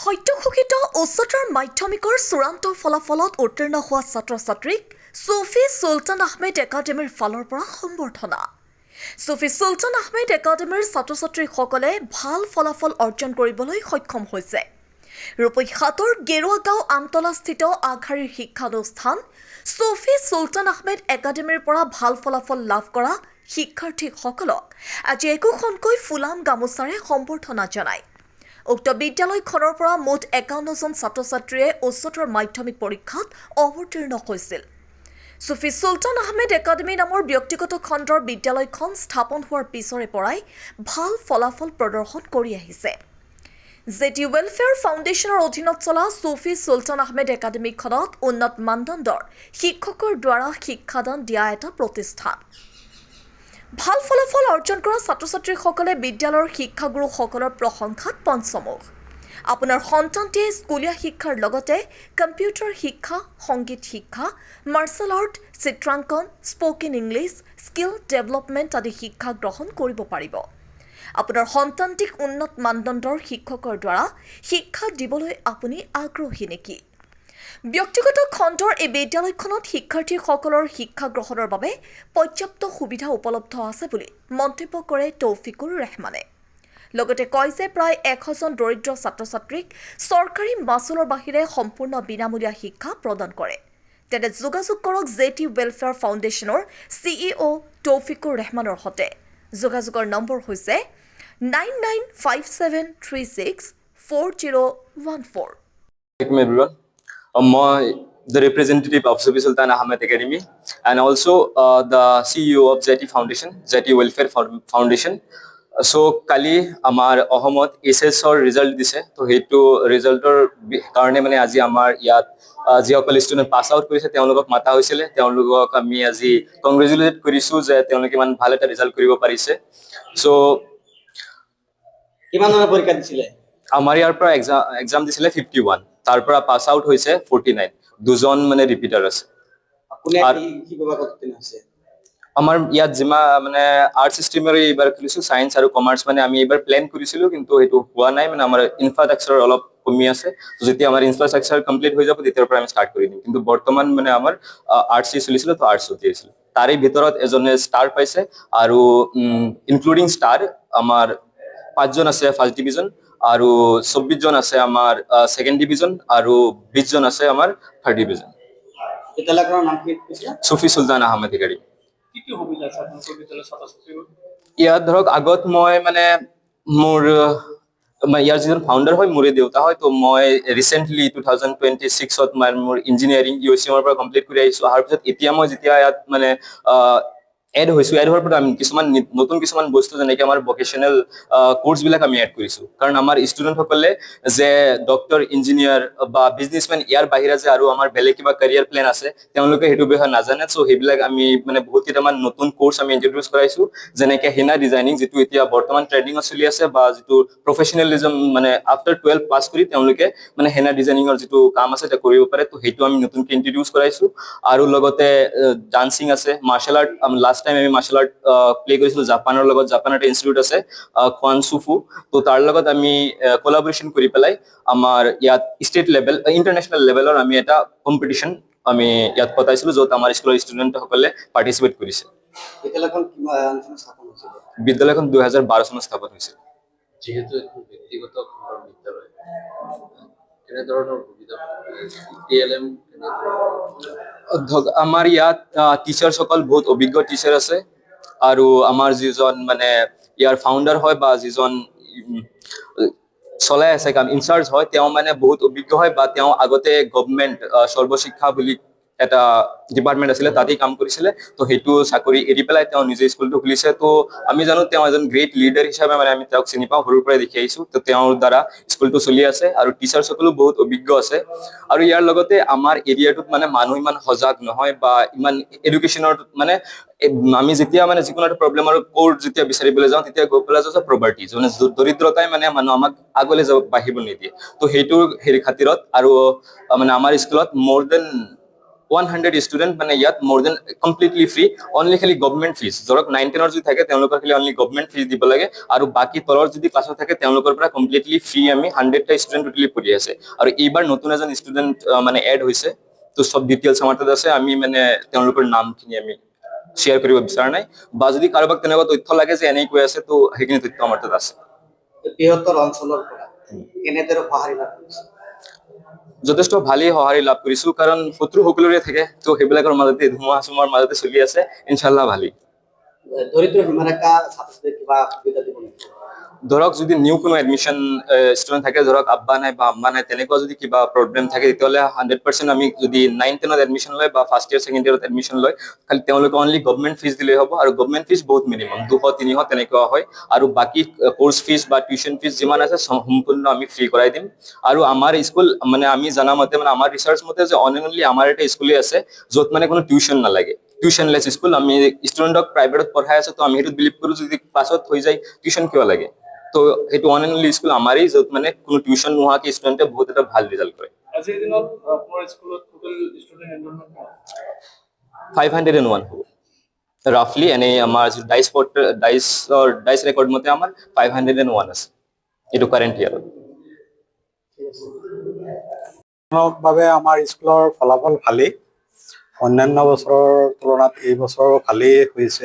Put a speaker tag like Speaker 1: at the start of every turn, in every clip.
Speaker 1: সত্যঘোষিত উচ্চতৰ মাধ্যমিকৰ চূড়ান্ত ফলাফলত উত্তীৰ্ণ হোৱা ছাত্ৰ-ছাত্ৰীক ছফি চুলতান আহমেদ একাডেমীৰ ফালৰ পৰা সম্বৰ্ধনা। ছফি চুলতান আহমেদ একাডেমীৰ ছাত্ৰ-ছাত্ৰীসকলে ভাল ফলাফল অৰ্জন কৰিবলৈ সক্ষম হৈছে। ৰূপৈহাটৰ গেৰুৱা গাঁও আমতলাস্থিত আগশাৰীৰ শিক্ষানুষ্ঠান ছফি চুলতান আহমেদ একাডেমীৰ পৰা ভাল ফলাফল লাভ কৰা শিক্ষাৰ্থীসকলক আজি একোখনকৈ ফুলাম গামোচাৰে সম্বৰ্ধনা জনায়। উক্ত বিদ্যালয়খনৰ পৰা মুঠ ৫১ জন ছাত্ৰ-ছাত্ৰীয়ে উচ্চতৰ মাধ্যমিক পৰীক্ষাত অৱতীৰ্ণ হৈছিল। ছফি চুলতান আহমেদ একাডেমী নামৰ ব্যক্তিগত খণ্ডৰ বিদ্যালয়খন স্থাপন হোৱাৰ পিছৰে পৰাই ভাল ফলাফল প্ৰদৰ্শন কৰি আহিছে। জেটি ৱেলফেয়াৰ ফাউণ্ডেশ্যনৰ অধীনত চলা ছফি চুলতান আহমেদ একাডেমীখনত উন্নত মানদণ্ডৰ শিক্ষকৰ দ্বাৰা শিক্ষাদান দিয়া এটা প্ৰতিষ্ঠান। ভাল ফলাফল অৰ্জন কৰা ছাত্ৰ-ছাত্ৰীসকলে বিদ্যালয়ৰ শিক্ষাগুৰুসকলৰ প্ৰশংসাত পঞ্চমুখ। আপোনাৰ সন্তানটিয়ে স্কুলীয়া শিক্ষাৰ লগতে কম্পিউটাৰ শিক্ষা, সংগীত শিক্ষা, মাৰ্চেল আৰ্ট, চিত্ৰাংকন, স্পকেন ইংলিছ, স্কিল ডেভেলপমেণ্ট আদি শিক্ষা গ্ৰহণ কৰিব পাৰিব। আপোনাৰ সন্তানটিক উন্নত মানদণ্ডৰ শিক্ষকৰ দ্বাৰা শিক্ষা দিবলৈ আপুনি আগ্ৰহী নেকি? ব্যক্তিগত খণ্ডৰ এই বিদ্যালয়খনত শিক্ষাৰ্থীসকলৰ শিক্ষা গ্ৰহণৰ বাবে পৰ্যাপ্ত সুবিধা উপলব্ধ আছে বুলি মন্তব্য কৰে তৌফিকুৰ ৰেহমানে। লগতে কয় যে প্ৰায় ১০০ জন দৰিদ্ৰ ছাত্ৰ-ছাত্ৰীক চৰকাৰী মাচুলৰ বাহিৰে সম্পূৰ্ণ বিনামূলীয়া শিক্ষা প্ৰদান কৰে। তেনে যোগাযোগ কৰক জেটি ৱেলফেয়াৰ ফাউণ্ডেশ্যনৰ CEO তৌফিকুৰ ৰেহমানৰ সৈতে। যোগাযোগৰ নম্বৰ হৈছে 9957364014।
Speaker 2: The representative of Sufi Sultan Ahmed Academy and also the CEO of Zeti Foundation, Zeti Welfare Foundation. So kali amar ohomot SS or result dise to hetu resultor karone mane aji amar yat jiokol student pass out korise teologok mata hoisile teologok ami aji congratulate korisu je teoloke man bhalo eta result koribo parise. So
Speaker 3: কিমান জন পৰীক্ষা দিছিলে?
Speaker 2: আমাৰ ইয়াৰ পৰা exam দিছিলে 51, তাৰ পৰা pass out হৈছে 49, দুজন মানে ৰিপিটাৰ আছে।
Speaker 3: আপুনি কি কবা কতদিন আছে?
Speaker 2: আমাৰ ইয়াত জিমা মানে আৰ্টস ষ্ট্ৰীমৰ এইবাৰ খুলিছো, সায়েন্স আৰু কমাৰ্চ মানে আমি এইবাৰ প্ল্যান কৰিছিলো কিন্তু সেইটো হোৱা নাই, মানে আমাৰ ইনফ্ৰাষ্ট্ৰাকচাৰ অলপ কমি আছে। যেতিয়া আমাৰ ইনফ্ৰাষ্ট্ৰাকচাৰ কমপ্লিট হৈ যাব তেতিয়াৰ পৰা আমি ষ্টাৰ্ট কৰি দিম, কিন্তু বৰ্তমান মানে আমাৰ আৰ্টস চলিছিল তো আৰ্টস চলি আছিল। তাৰে ভিতৰত এজনে ষ্টাৰ পাইছে আৰু ইনক্লুডিং ষ্টাৰ আমাৰ 5 জন আছে ফাৰ্ষ্ট ডিভিজন আৰু 24 জন আছে আমাৰ সেকেন্ড ডিভিজন আৰু 20 জন আছে আমাৰ থাৰ্ড ডিভিজন।
Speaker 3: বিদ্যালয়খনৰ নাম কি কৈছে?
Speaker 2: ছফি চুলতান আহমেদ একাডেমী।
Speaker 3: কি কি সুবিধা আছে আপোনালোকৰ বিদ্যালয়ৰ ছাত্ৰ-ছাত্ৰীৰ?
Speaker 2: ইয়াত ধৰক আগত মই মানে মোৰ ইয়াৰ যিজন ফাউণ্ডাৰ হয় মোৰে দেউতা হয়, তো মই ৰিচেণ্টলি 2026ত মোৰ ইঞ্জিনিয়াৰিং UCM পৰা কমপ্লিট কৰি আহিছো। অহাৰ পিছত এতিয়া মই যেতিয়া ইয়াত মানে এড হোৱাৰ পৰা আমি নতুন কিছুমান বস্তু যেনেকৈ আমাৰ ভকেশ্যনেল কোৰ্চবিলাক আমি এড কৰিছো, কাৰণ আমাৰ ষ্টুডেণ্টসকলে যে ডক্টৰ, ইঞ্জিনিয়াৰ বা বিজনেছমেন ইয়াৰ বাহিৰে যে আৰু আমাৰ বেলেগ কিবা কেৰিয়াৰ প্লেন আছে তেওঁলোকে সেইটো বিষয়ে নাজানে। চ' সেইবিলাক আমি মানে বহুত কেইটামান নতুন কোৰ্চ আমি ইন্ট্ৰডিউচ কৰাইছো, যেনেকৈ হেনা ডিজাইনিং, যিটো এতিয়া বৰ্তমান ট্ৰেণ্ডিঙত চলি আছে, বা যিটো প্ৰফেচনেলিজম মানে আফটাৰ 12 পাছ কৰি তেওঁলোকে মানে হেনা ডিজাইনিঙৰ যিটো কাম আছে সেইটো কৰিব পাৰে, তো সেইটো আমি নতুনকৈ ইন্ট্ৰডিউচ কৰাইছো। আৰু লগতে ডান্সিং আছে, মাৰ্চেল আৰ্ট। লাষ্ট টাইম আমি মাৰ্চেল আৰ্ট প্লে কৰিছিলো জাপানৰ লগত, জাপানৰ এটা ইনষ্টিটিউট আছে খুৱান চুফু, তো তাৰ লগত আমি কোলাবৰেশ্যন কৰি পেলাই আমাৰ ইয়াত ষ্টেট লেভেল, ইণ্টাৰনেশ্যনেল লেভেলৰ আমি এটা কম্পিটিশ্যন আমি ইয়াত পতাইছিলো, য'ত আমাৰ স্কুলৰ ষ্টুডেণ্টসকলে পাৰ্টিচিপেট কৰিছে।
Speaker 3: বিদ্যালয়খন কিমান চনত স্থাপন হৈছিল?
Speaker 2: বিদ্যালয়খন 2012 চনত স্থাপন হৈছিল।
Speaker 4: যেহেতু এখন ব্যক্তিগত খণ্ডৰ বিদ্যালয়, কেনেধৰণৰ সুবিধা TLM
Speaker 2: আমাৰ ইয়াত টিচাৰসকল বহুত অভিজ্ঞ টিচাৰ আছে, আৰু আমাৰ যিজন মানে ইয়াৰ ফাউণ্ডাৰ হয় বা যিজন চলাই আছে কাম ইনচাৰ্জ হয়, তেওঁ মানে বহুত অভিজ্ঞ হয়, বা তেওঁ আগতে গভৰ্ণমেণ্ট সৰ্বশিক্ষা বুলি এটা ডিপাৰ্টমেণ্ট আছিলে তাতেই কাম কৰিছিলে, তো সেইটো চাকৰি এৰি পেলাই তেওঁ নিজে স্কুলটো খুলিছে। তো আমি জানো তেওঁ এজন গ্ৰেট লিডাৰ হিচাপে মানে আমি তেওঁক চিনি পাওঁ, সৰুৰ পৰাই দেখি আহিছো। তো তেওঁৰ দ্বাৰা স্কুলটো চলি আছে আৰু টিচাৰসকলো বহুত অভিজ্ঞ আছে। আৰু ইয়াৰ লগতে আমাৰ এৰিয়াটোত মানে মানুহ ইমান সজাগ নহয়, বা ইমান এডুকেশ্যনৰ মানে আমি যেতিয়া মানে যিকোনো এটা প্ৰব্লেমৰ কোৰ্ট যেতিয়া বিচাৰিবলৈ যাওঁ তেতিয়া গৈ পেলাই যে প্ৰভাৰ্টি, মানে দৰিদ্ৰতাই মানে মানুহ আমাক আগলৈ বাঢ়িব নিদিয়ে। তো সেইটোৰ খাতিৰত আৰু মানে আমাৰ স্কুলত more than 100 ষ্টুডেণ্ট মানে ইয়াত মোৰ দেন কমপ্লিটলি ফ্ৰী, অনলি খালি গভৰ্ণমেণ্ট ফিজ ধৰক 9-10 যদি থাকে তেওঁলোকৰ খালি অনলি গভৰ্ণমেণ্ট ফিজ দিব লাগে, আৰু বাকী তলৰ যদি ক্লাছত থাকে তেওঁলোকৰ পৰা কমপ্লিটলি ফ্ৰী। আমি 100টা ষ্টুডেণ্ট টোটেলি পঢ়ি আছে, আৰু এইবাৰ নতুন এজন ষ্টুডেণ্ট মানে এড হৈছে, তো চব ডিটেইলছ আমাৰ তাত আছে। আমি মানে তেওঁলোকৰ নামখিনি আমি শ্বেয়াৰ কৰিব বিচৰা নাই, বা যদি কাৰোবাক তেনেকুৱা তথ্য লাগে যে এনেকৈ আছে, তো সেইখিনি তথ্য আমাৰ তাত আছে।
Speaker 3: বৃহত্তৰ অঞ্চলৰ পৰা কেনেদৰে সঁহাৰি লাভ কৰিছে?
Speaker 2: যথেষ্ট ভালেই সঁহাৰি লাভ কৰিছো, কাৰণ শত্ৰু সকলোৰে থাকে, তো সেইবিলাকৰ মাজতে ধুমুহা চুমুহাৰ মাজতে চলি আছে, ইনশাল্লাহ ভালেই।
Speaker 3: দৰিদ্ৰ সীমাৰেখা ছাত্ৰ-ছাত্ৰীক কিবা সুবিধা দিব নেকি?
Speaker 2: ধৰক যদি নিউ কোনো এডমিশ্যন ষ্টুডেণ্ট থাকে, ধৰক আব্বা নাই বা আম্মা নাই, তেনেকুৱা যদি কিবা প্ৰব্লেম থাকে, তেতিয়াহ'লে 100% আমি যদি 9-10ত এডমিশ্যন লয় বা ফাৰ্ষ্ট ইয়েৰ ছেকেণ্ড ইয়েৰত এডমিশ্যন লয়, খালি তেওঁলোকে অনলি গভৰ্ণমেণ্ট ফিজ দিলেই হ'ব, আৰু গভৰ্ণমেণ্ট ফিজ বহুত মিনিমাম 200-300 তেনেকুৱা হয়, আৰু বাকী কোৰ্চ ফিজ বা টিউশ্যন ফিজ যিমান আছে সম্পূৰ্ণ আমি ফ্ৰী কৰাই দিম। আৰু আমাৰ স্কুল মানে আমি জনা মতে মানে আমাৰ ৰিচাৰ্চ মতে যে অনলি আমাৰ এটা স্কুলেই আছে য'ত মানে কোনো টিউশ্যন নালাগে, টিউশ্যনলেছ স্কুল। আমি ষ্টুডেণ্টক প্ৰাইভেটত পঢ়াই আছো, তো আমি সেইটোত বিলিভ কৰোঁ যদি ক্লাছত হৈ যায় টিউশ্যন কিয় লাগে। তো সেইটো ওৱান এণ্ড অনলি স্কুল আমাৰেই, য'ত মানে কোনো টিউশ্যন নোহোৱাকৈ ষ্টুডেণ্টে বহুত এটা ভাল ৰিজাল্ট কৰে।
Speaker 3: আজিৰ দিনত আপোনাৰ স্কুলত টোটেল ষ্টুডেণ্ট এনৰোলমেণ্ট
Speaker 2: 501 হ'ব ৰাফলি। এনেই আমাৰ ডাইচ ৰেকৰ্ড মতে আমাৰ 501 আছে এইটো কাৰেণ্ট ইয়াৰত।
Speaker 5: বাবে আমাৰ স্কুলৰ ফলাফল ভালেই, অন্যান্য বছৰৰ তুলনাত এই বছৰ ভালেই হৈছে।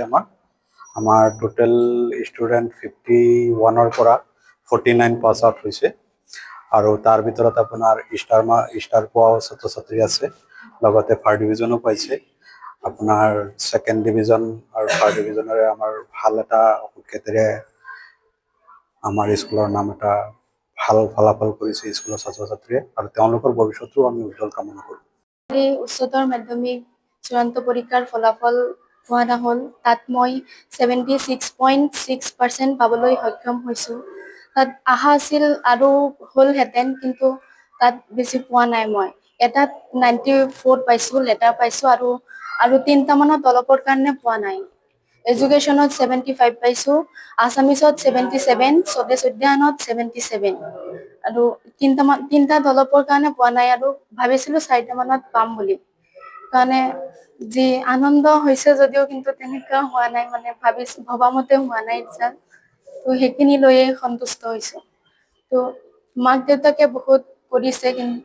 Speaker 5: আমাৰ টোটেল ষ্টুডেণ্ট 51ৰ পৰা 49 পাছ আউট হৈছে, আৰু তাৰ ভিতৰত আপোনাৰ ষ্টাৰ পোৱাও ছাত্ৰ ছাত্ৰী আছে, লগতে ফাৰ্ষ্ট ডিভিজনো পাইছে। আপোনাৰ ছেকেণ্ড ডিভিজন আৰু থাৰ্ড ডিভিজনেৰে আমাৰ ভাল এটা সুখ্যাতিৰে আমাৰ স্কুলৰ নাম এটা ভাল ফলাফল কৰিছে স্কুলৰ ছাত্ৰ ছাত্ৰীয়ে, আৰু তেওঁলোকৰ ভৱিষ্যতো আমি উজ্জ্বল কামনা কৰোঁ।
Speaker 6: উচ্চতৰ মাধ্যমিক চূড়ান্ত পৰীক্ষাৰ ফলাফল হোৱা হ'ল, তাত মই 76.6% পাবলৈ সক্ষম হৈছোঁ। তাত আশা আছিল আৰু হ'লহেঁতেন, কিন্তু তাত বেছি পোৱা নাই। মই এটাত 94 পাইছোঁ, লেটাৰ পাইছোঁ, আৰু 3টামানত অলপৰ কাৰণে পোৱা নাই। এডুকেশ্যনত 75 পাইছোঁ, আছামিছত 77, স্বদেশ অধ্যয়নত 77, আৰু তিনিটা দলপৰ কাৰণে পোৱা নাই, আৰু ভাবিছিলোঁ 4টামানত পাম বুলি। কাৰণে যি আনন্দ হৈছে যদিও কিন্তু তেনেকুৱা হোৱা নাই, মানে ভবা মতে হোৱা নাই ৰিজাল্ট। তো সেইখিনি লৈয়ে সন্তুষ্ট হৈছোঁ। তো মাক দেউতাকে বহুত কৰিছে, কিন্তু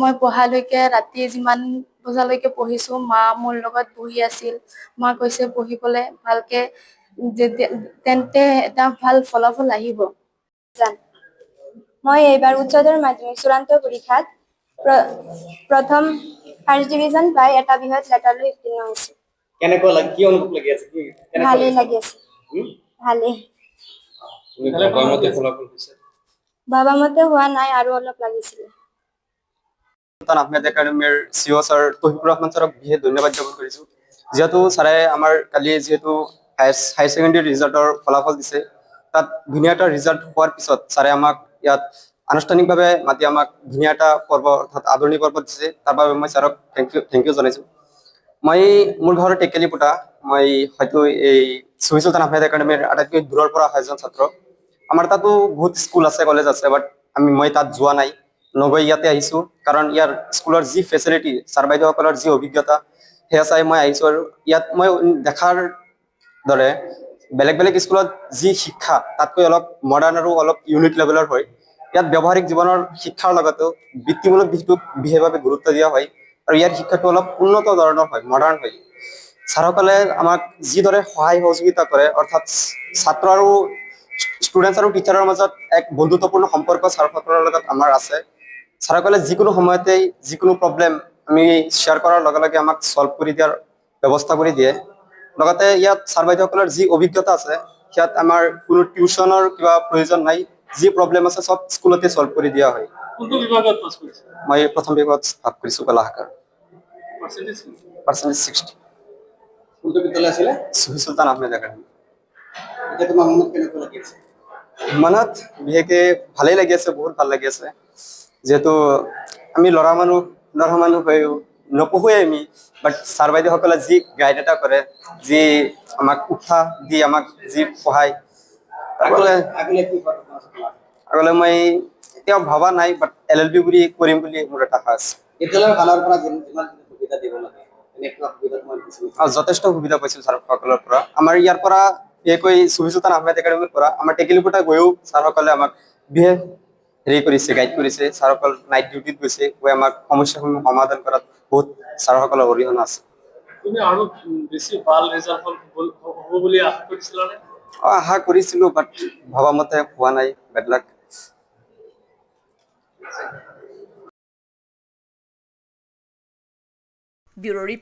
Speaker 6: মই পঢ়ালৈকে ৰাতি যিমান বজালৈকে পঢ়িছোঁ, মা মোৰ লগত বহি আছিল। মা কৈছে পঢ়িবলৈ ভালকে, তেন্তে এটা ভাল ফলাফল আহিব।
Speaker 7: মই এইবাৰ উচ্চতৰ মাধ্যমিক চূড়ান্ত পৰীক্ষাত প্ৰথম ফাৰ্ষ্ট ডিভিজন পাই এটা বৃহৎ লেটাৰলৈ উত্তীৰ্ণ হৈছোঁ।
Speaker 3: কেনেকুৱা লাগে, কি অনুভৱ লাগি আছে?
Speaker 7: ভালেই লাগি আছে, ভালেই। ভবা মতে হোৱা নাই, আৰু অলপ লাগিছিলে।
Speaker 8: সুলতান আহমেদ একাডেমিৰ CEO ছাৰ তৌহিবুৰ ৰহমান ছাৰক বিশেষ ধন্যবাদ জ্ঞাপন কৰিছোঁ, যিহেতু ছাৰে আমাৰ কালি যিহেতু হায়াৰ ছেকেণ্ডেৰী ৰিজাল্টৰ ফলাফল দিছে, তাত ধুনীয়া এটা ৰিজাল্ট হোৱাৰ পিছত ছাৰে আমাক ইয়াত আনুষ্ঠানিকভাৱে মাতি আমাক ধুনীয়া এটা পৰ্ব অৰ্থাৎ আদৰণি পৰ্ব দিছে। তাৰ বাবে মই ছাৰক থেংক ইউ জনাইছোঁ। মই মোৰ ঘৰ টেকেলিপুটা, মই হয়তো এই শ্বহীদ সুলতান আহমেদ একাডেমিৰ আটাইতকৈ দূৰৰ পৰা অহা এজন ছাত্ৰ। আমাৰ তাতো বহুত স্কুল আছে, কলেজ আছে, বাট মই তাত যোৱা নাই, নগৈ ইয়াতে আহিছোঁ, কাৰণ ইয়াৰ স্কুলৰ যি ফেচিলিটি, ছাৰ বাইদেউসকলৰ যি অভিজ্ঞতা, সেয়া চাই মই আহিছোঁ। আৰু ইয়াত মই দেখাৰ দৰে বেলেগ বেলেগ স্কুলত যি শিক্ষা তাতকৈ অলপ মডাৰ্ণ আৰু অলপ ইউনিক লেভেলৰ হয়। ইয়াত ব্যৱহাৰিক জীৱনৰ শিক্ষাৰ লগতেও বৃত্তিমূলক দিশটোক বিশেষভাৱে গুৰুত্ব দিয়া হয়, আৰু ইয়াৰ শিক্ষাটো অলপ উন্নত ধৰণৰ হয়, মডাৰ্ণ হয়। ছাৰসকলে আমাক যিদৰে সহায় সহযোগিতা কৰে, অৰ্থাৎ ছাত্ৰ আৰু ষ্টুডেণ্টছ আৰু টিচাৰৰ মাজত এক বন্ধুত্বপূৰ্ণ সম্পৰ্ক ছাৰসকলৰ লগত আমাৰ আছে। ছাৰসকলে যিকোনো সময়তেই যিকোনো প্ৰব্লেম আমি শ্বেয়াৰ কৰাৰ লগে লগে আমাক ছল্ভ কৰি দিয়াৰ ব্যৱস্থা কৰি দিয়ে। লগতে ইয়াত ছাৰ বাইদেউসকলৰ যি অভিজ্ঞতা আছে, ইয়াত আমাৰ কোনো টিউশ্যনৰ কিবা প্ৰয়োজন নাই, যি প্ৰব্লেম আছে চব স্কুলতে ছল্ভ কৰি দিয়া হয়। মই প্ৰথম বিভাগত ভাগ কৰিছোঁ কলা শাখাৰ। পাৰ্চেণ্টেজ 60।
Speaker 3: কোনটো বিদ্যালয় আছিলে?
Speaker 8: শ্বহীদ সুলতান আহমেদ একাডেমি।
Speaker 3: এতিয়া তোমাৰ মনত কেনেকুৱা লাগি আছে?
Speaker 8: মনত বিশেষকৈ ভালেই লাগি আছে, বহুত ভাল লাগি আছে, যিহেতু আমি ল'ৰা মানুহ হৈও নপঢ়োৱে আমি, বাট ছাৰ বাইদেউসকলে যি গাইড এটা কৰে, যি আমাক উৎসাহ দি আমাক যি পঢ়ায়, আগলৈ মই এতিয়াও ভবা নাই, বাট LLB বুলি কৰিম বুলি মোৰ এটা আশা আছে।
Speaker 3: বিদ্যালয়ৰ ফালৰ পৰা যিমান সুবিধা সুবিধা দিব লাগে এনেকুৱা সুবিধা মই দিছো
Speaker 8: যথেষ্ট সুবিধা পাইছো ছাৰসকলৰ পৰা আমাৰ ইয়াৰ পৰা বিশেষকৈ সুফি চুলতান আহমেদ একাডেমীৰ পৰা আমাৰ টেকেলিপুটা গৈও ছাৰসকলে আমাক বিশেষ হেৰি কৰিছে গাইড কৰিছে ছাৰসকল নাইট ডিউটিত গৈছে গৈ আমাক সমস্যাসমূহ সমাধান কৰাত বহুত ছাৰসকলৰ অৰিহণা আছে
Speaker 4: তুমি আৰু বেছি ভাল ৰিজাল্ট হ'ব বুলি আশা কৰিছিলানে
Speaker 8: আশা কৰিছিলো বাট ভবা মতে হোৱা নাই বেড লাক
Speaker 1: ব্যুৰ' ৰিপৰ্ট